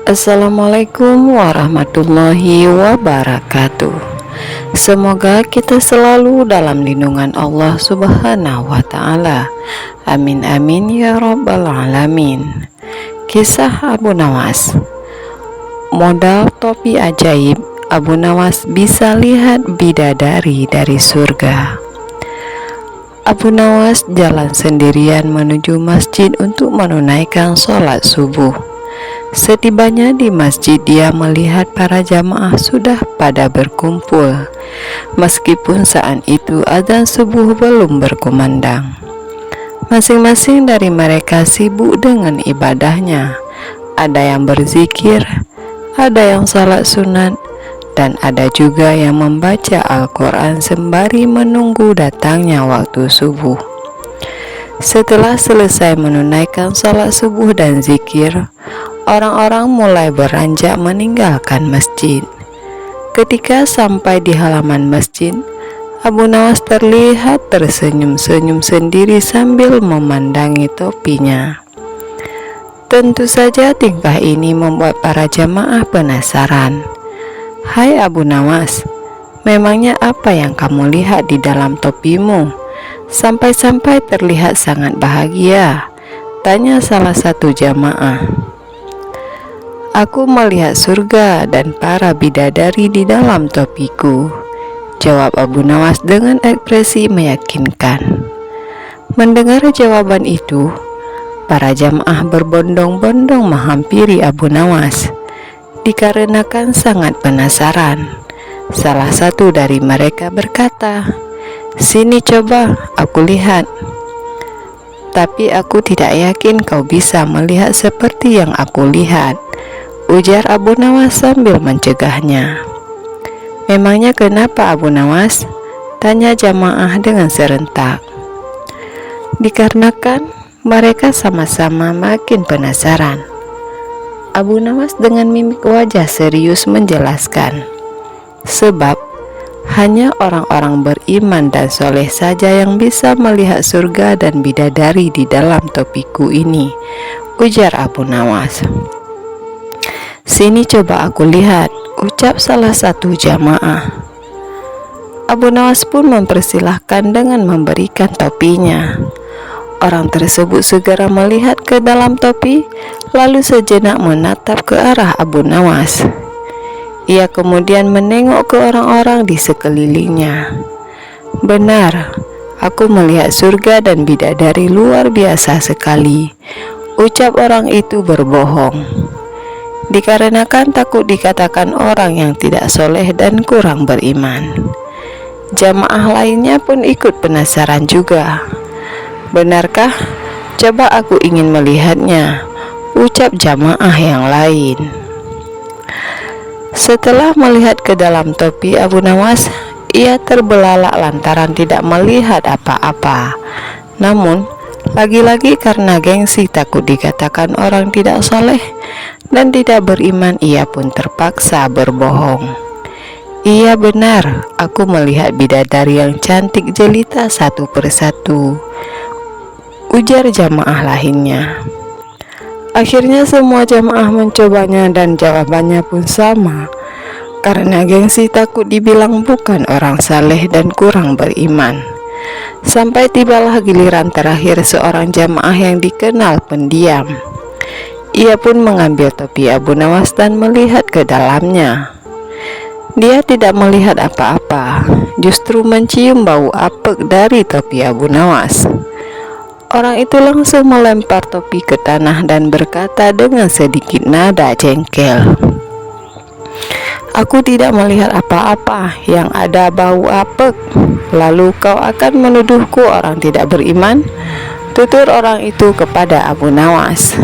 Assalamualaikum warahmatullahi wabarakatuh. Semoga kita selalu dalam lindungan Allah Subhanahu wa Ta'ala. Amin amin ya rabbal alamin. Kisah Abu Nawas. Modal topi ajaib, Abu Nawas bisa lihat bidadari dari surga. Abu Nawas jalan sendirian menuju masjid untuk menunaikan sholat subuh. Setibanya di masjid, dia melihat para jamaah sudah pada berkumpul, meskipun saat itu azan subuh belum berkumandang. Masing-masing dari mereka sibuk dengan ibadahnya. Ada yang berzikir, ada yang salat sunat, dan ada juga yang membaca Al-Quran sembari menunggu datangnya waktu subuh. Setelah selesai menunaikan salat subuh dan zikir, orang-orang mulai beranjak meninggalkan masjid. Ketika sampai di halaman masjid, Abu Nawas terlihat tersenyum-senyum sendiri sambil memandangi topinya. Tentu saja tingkah ini membuat para jamaah penasaran. "Hai Abu Nawas, memangnya apa yang kamu lihat di dalam topimu? Sampai-sampai terlihat sangat bahagia," tanya salah satu jamaah. "Aku melihat surga dan para bidadari di dalam topiku," jawab Abu Nawas dengan ekspresi meyakinkan. Mendengar jawaban itu, para jamaah berbondong-bondong menghampiri Abu Nawas dikarenakan sangat penasaran. Salah satu dari mereka berkata, "Sini coba, aku lihat." "Tapi aku tidak yakin kau bisa melihat seperti yang aku lihat," ujar Abu Nawas sambil mencegahnya. "Memangnya kenapa Abu Nawas?" tanya jamaah dengan serentak. Dikarenakan mereka sama-sama makin penasaran, Abu Nawas dengan mimik wajah serius menjelaskan, "Sebab hanya orang-orang beriman dan soleh saja yang bisa melihat surga dan bidadari di dalam topiku ini," ujar Abu Nawas. "Sini coba aku lihat," ucap salah satu jamaah. Abu Nawas pun mempersilahkan dengan memberikan topinya. Orang tersebut segera melihat ke dalam topi, lalu sejenak menatap ke arah Abu Nawas. Ia kemudian menengok ke orang-orang di sekelilingnya. "Benar, aku melihat surga dan bidadari luar biasa sekali," ucap orang itu berbohong. Dikarenakan takut dikatakan orang yang tidak soleh dan kurang beriman. Jamaah lainnya pun ikut penasaran juga. "Benarkah? Coba aku ingin melihatnya," ucap jamaah yang lain. Setelah melihat ke dalam topi Abu Nawas, ia terbelalak lantaran tidak melihat apa-apa. Namun, lagi-lagi karena gengsi takut dikatakan orang tidak soleh dan tidak beriman, ia pun terpaksa berbohong. "Iya benar, aku melihat bidadari yang cantik jelita satu persatu," ujar jamaah lainnya. Akhirnya semua jamaah mencobanya dan jawabannya pun sama. Karena gengsi takut dibilang bukan orang saleh dan kurang beriman. Sampai tibalah giliran terakhir seorang jamaah yang dikenal pendiam. Ia pun mengambil topi Abu Nawas dan melihat ke dalamnya. Dia tidak melihat apa-apa, justru mencium bau apek dari topi Abu Nawas. Orang itu langsung melempar topi ke tanah dan berkata dengan sedikit nada jengkel, "Aku tidak melihat apa-apa, yang ada bau apek. Lalu kau akan menuduhku orang tidak beriman?" tutur orang itu kepada Abu Nawas.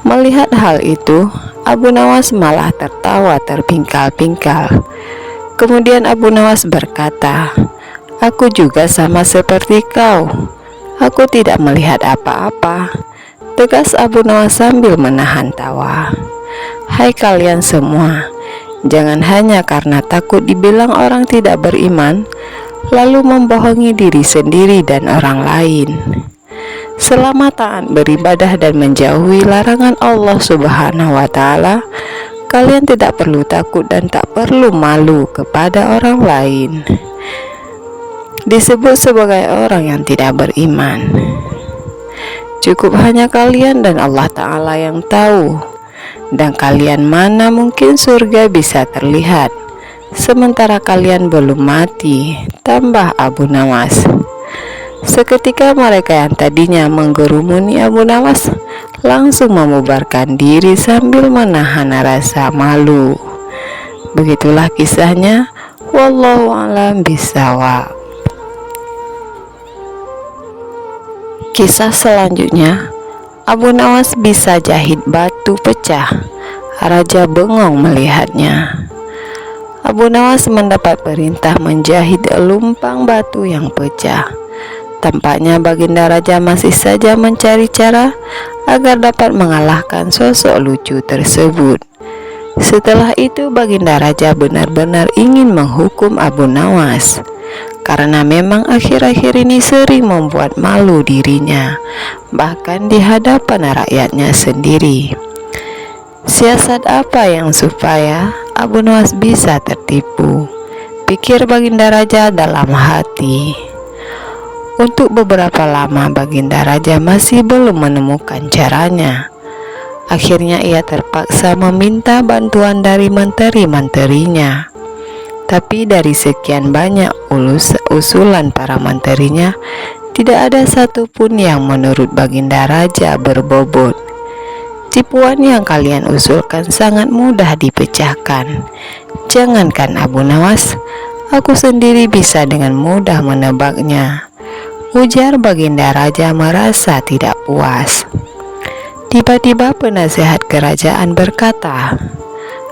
Melihat hal itu, Abu Nawas malah tertawa terpingkal-pingkal. Kemudian Abu Nawas berkata, "Aku juga sama seperti kau. Aku tidak melihat apa-apa," tegas Abu Nawas sambil menahan tawa. "Hai kalian semua, jangan hanya karena takut dibilang orang tidak beriman, lalu membohongi diri sendiri dan orang lain. Selama taat beribadah dan menjauhi larangan Allah Subhanahu wa Ta'ala, kalian tidak perlu takut dan tak perlu malu kepada orang lain. Disebut sebagai orang yang tidak beriman. Cukup hanya kalian dan Allah Ta'ala yang tahu. Dan kalian mana mungkin surga bisa terlihat, sementara kalian belum mati, tambah Abu Nawas. Seketika mereka yang tadinya menggerumuni Abu Nawas langsung membubarkan diri sambil menahan rasa malu. Begitulah kisahnya. Wallahu a'lam bishawab. Kisah selanjutnya, Abu Nawas bisa jahit batu pecah. Raja bengong melihatnya. Abu Nawas mendapat perintah menjahit lumpang batu yang pecah. Tampaknya baginda raja masih saja mencari cara agar dapat mengalahkan sosok lucu tersebut. Setelah itu baginda raja benar-benar ingin menghukum Abu Nawas, karena memang akhir-akhir ini sering membuat malu dirinya, bahkan di hadapan rakyatnya sendiri. Siasat apa yang supaya Abu Nawas bisa tertipu? Pikir baginda raja dalam hati. Untuk beberapa lama baginda raja masih belum menemukan caranya. Akhirnya ia terpaksa meminta bantuan dari menteri-menterinya. Tapi dari sekian banyak usulan para menterinya, tidak ada satupun yang menurut baginda raja berbobot. Tipuan yang kalian usulkan sangat mudah dipecahkan. Jangankan Abu Nawas, aku sendiri bisa dengan mudah menebaknya, ujar baginda raja merasa tidak puas. Tiba-tiba penasehat kerajaan berkata,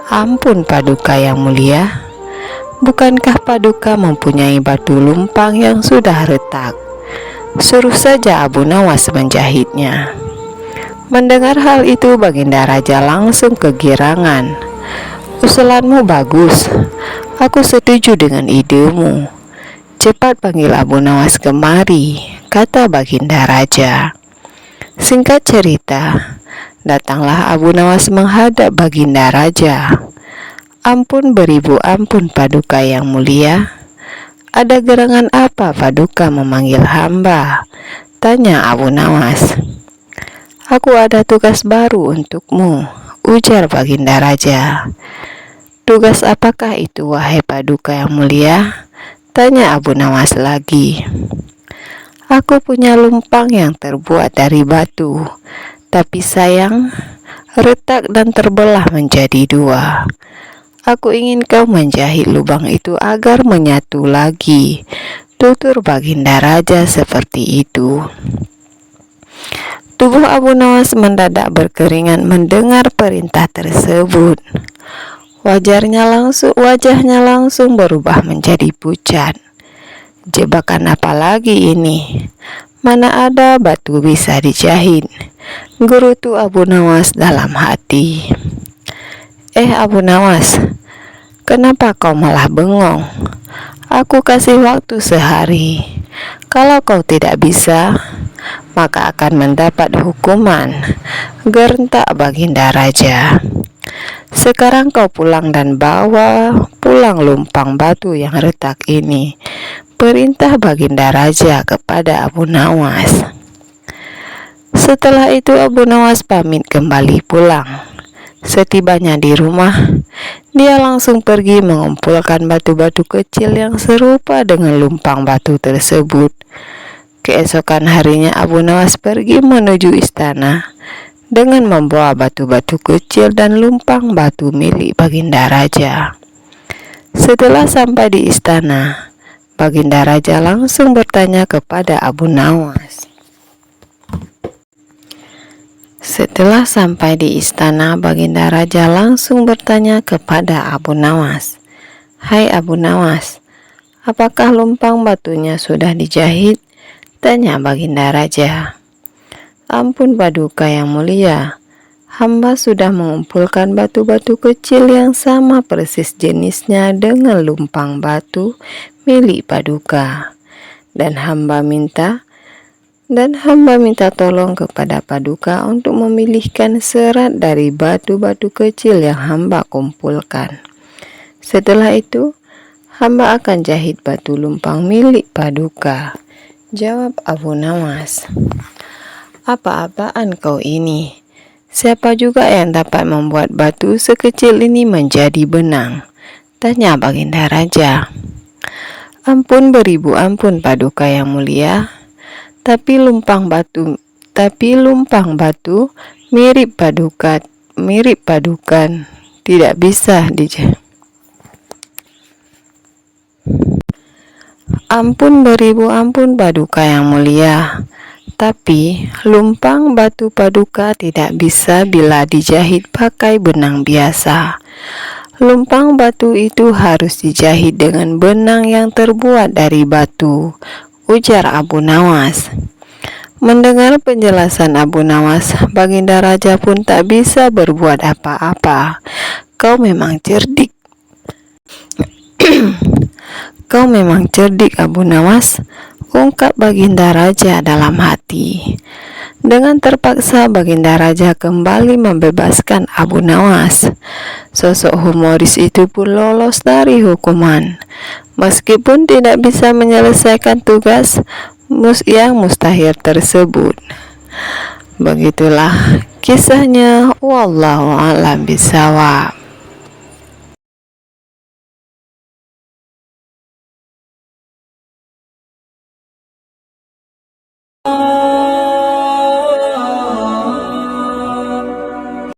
"Ampun Paduka yang mulia, bukankah Paduka mempunyai batu lumpang yang sudah retak? Suruh saja Abu Nawas menjahitnya." Mendengar hal itu baginda raja langsung kegirangan. "Usulanmu bagus, aku setuju dengan idemu. Cepat panggil Abu Nawas kemari," kata baginda raja. Singkat cerita, datanglah Abu Nawas menghadap baginda raja. "Ampun beribu ampun Paduka yang mulia. Ada gerangan apa Paduka memanggil hamba?" tanya Abu Nawas. "Aku ada tugas baru untukmu," ujar baginda raja. "Tugas apakah itu wahai Paduka yang mulia?" tanya Abu Nawas lagi. "Aku punya lumpang yang terbuat dari batu, tapi sayang retak dan terbelah menjadi dua. Aku ingin kau menjahit lubang itu agar menyatu lagi," tutur baginda raja seperti itu. Tubuh Abu Nawas mendadak berkeringat mendengar perintah tersebut. Wajahnya langsung berubah menjadi pucat. Jebakan apa lagi ini? Mana ada batu bisa dijahit? Gerutu Abu Nawas dalam hati. Abu Nawas, kenapa kau malah bengong? Aku kasih waktu sehari. Kalau kau tidak bisa, maka akan mendapat hukuman, gerentak baginda raja. Sekarang kau pulang dan bawa pulang lumpang batu yang retak ini, perintah baginda raja kepada Abu Nawas. Setelah itu Abu Nawas pamit kembali pulang. Setibanya di rumah, dia langsung pergi mengumpulkan batu-batu kecil yang serupa dengan lumpang batu tersebut. Keesokan harinya Abu Nawas pergi menuju istana dengan membawa batu-batu kecil dan lumpang batu milik baginda raja. Setelah sampai di istana, baginda raja langsung bertanya kepada Abu Nawas. Setelah sampai di istana, baginda raja langsung bertanya kepada Abu Nawas. "Hai Abu Nawas, apakah lumpang batunya sudah dijahit?" tanya baginda raja. "Ampun Paduka yang mulia, hamba sudah mengumpulkan batu-batu kecil yang sama persis jenisnya dengan lumpang batu milik Paduka, dan hamba minta Dan hamba minta tolong kepada Paduka untuk memilihkan serat dari batu-batu kecil yang hamba kumpulkan. Setelah itu, hamba akan jahit batu lumpang milik Paduka. Jawab Abu Nawas. Apa-apaan kau ini? Siapa juga yang dapat membuat batu sekecil ini menjadi benang? Tanya Baginda Raja. Ampun beribu ampun Paduka yang mulia. Tapi lumpang batu mirip padukan tidak bisa dijahit. Ampun beribu ampun Paduka yang mulia. Tapi lumpang batu Paduka tidak bisa bila dijahit pakai benang biasa. Lumpang batu itu harus dijahit dengan benang yang terbuat dari batu, ujar Abu Nawas. Mendengar penjelasan Abu Nawas, Baginda Raja pun tak bisa berbuat apa-apa. Kau memang cerdik. Kau memang cerdik Abu Nawas, ungkap Baginda Raja dalam hati. Dengan terpaksa Baginda Raja kembali membebaskan Abu Nawas. Sosok humoris itu pun lolos dari hukuman. Meskipun tidak bisa menyelesaikan tugas yang mustahil tersebut. Begitulah kisahnya. Wallahu a'lam bishawab.